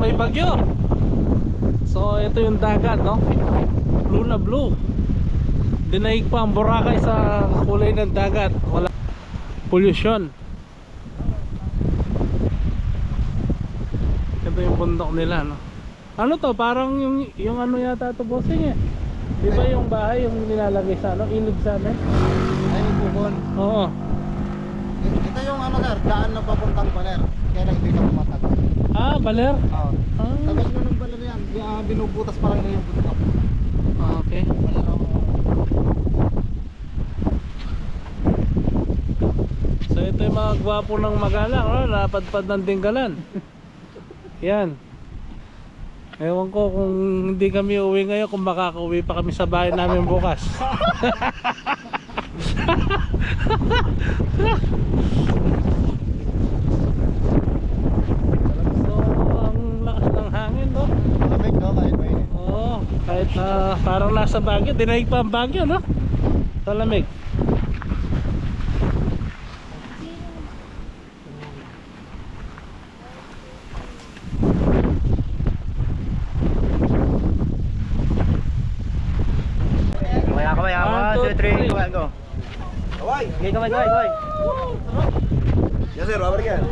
may bagyo. So ito yung dagat, no? Blue na blue. Dinaig pa ang Boracay sa kulay ng dagat. Wala pollution. Ito yung bundok nila, no? Ano to? Parang yung ano yata to, bossing eh. Di ba yung bahay yung nilalagay sa ano? Ilog sa amin? Ay, bubon. Oo. Ito yung ano sir, daan na papuntang Baler. Kaya lang hindi ka pumatag. Ah, baler? Oo. Ah, Tagal na ng Baler yan. Binubutas pa lang na yung bundok. okay. Baler ako. So ito yung mga gwapo ng magalang, no? Napadpad ng Dingalan. Yan. Ewan ko kung hindi kami uwi ngayon, kung makaka-uwi pa kami sa bahay namin bukas. So ang lakas ng hangin, no? Malamig no, kahit mainit. Oo, kahit parang nasa Baguio, dinaig pa ang Baguio, no? Sa lamig. Kamay, 1, 2, 3, go. Kaway! Okay, kamay. Yes sir, babalik yan.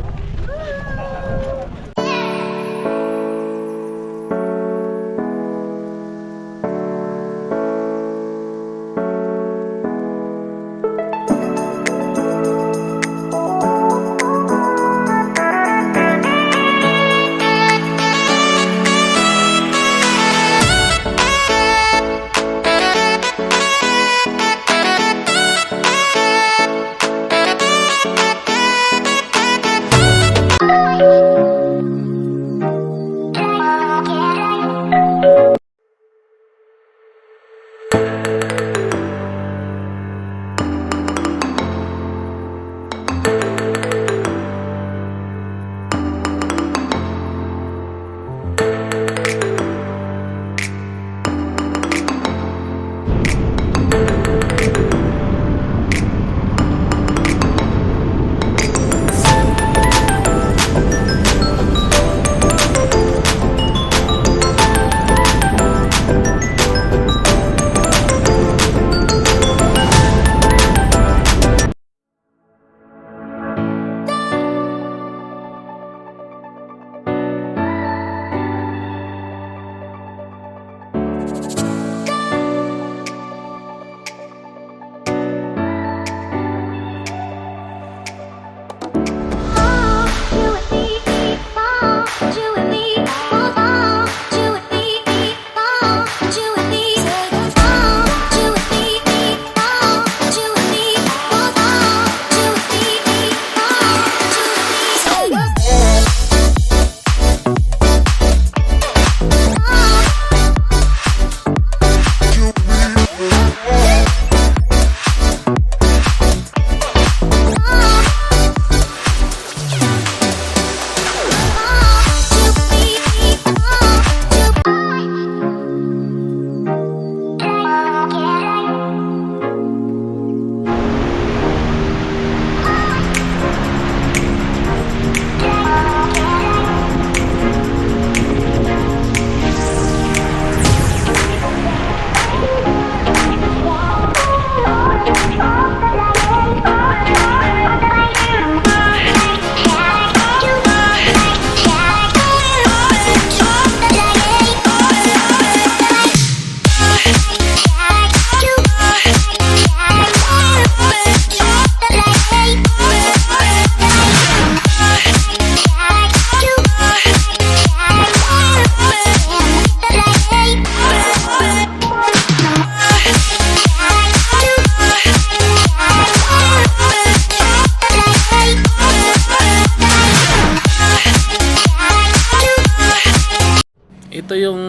Ito yung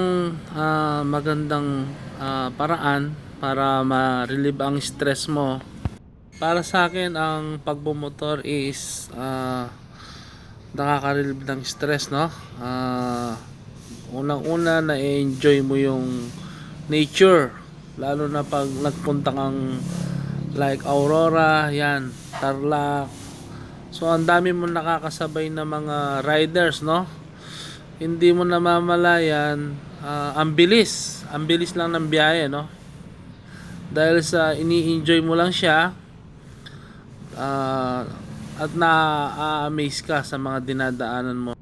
magandang paraan para ma-relieve ang stress mo. Para sa akin, ang pagbumotor is nakaka-relieve ng stress, no? Unang-una na-enjoy mo yung nature, lalo na pag nagpunta kang like Aurora, yan, Tarlac. So ang dami mo nakakasabay na mga riders, no? hindi mo namamalayan, ang bilis lang ng biyahe, no? Dahil sa ini-enjoy mo lang siya, at na-amaze ka sa mga dinadaanan mo.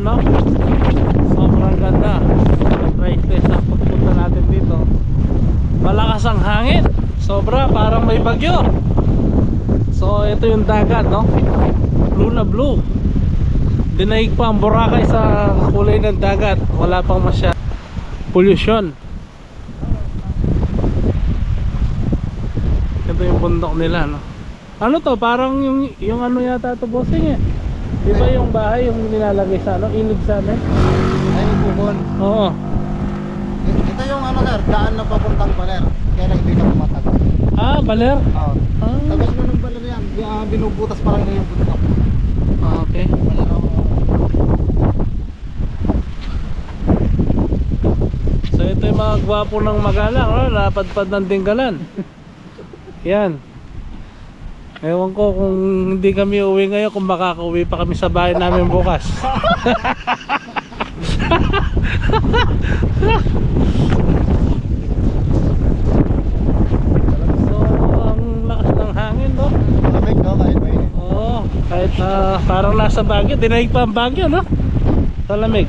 no? Sobrang ganda. Right test ang pagpunta natin dito. Malakas ang hangin. Sobra, parang may bagyo. So ito yung dagat, no? Blue na blue. Dinaig pa ang Boracay sa kulay ng dagat. Wala pang masya pollution. Ito yung bundok nila, no? Ano to? Parang yung ano yata ito, bossing eh. Di ba yung bahay yung nilalagay sa ano? Ilog sa amin? Ay, yung bubon. Oo. Ito yung ano sir, daan na papuntang Baler. Kaya lang hindi ka pumatag. Ah, baler? Oo. Ah, Tapos mo ng Baler yan, binubutas pa lang na yung bundok. okay. Baler ako. So ito yung mga gwapo ng magalang, no? Napadpad ng Dingalan. Yan. Ewan ko kung hindi kami uwi ngayon, kung makaka-uwi pa kami sa bahay namin bukas. So ang lakas ng hangin, no? Malamig no, kahit mainit. Oo, kahit parang nasa Baguio, dinaig pa ang Baguio, no? Sa lamig.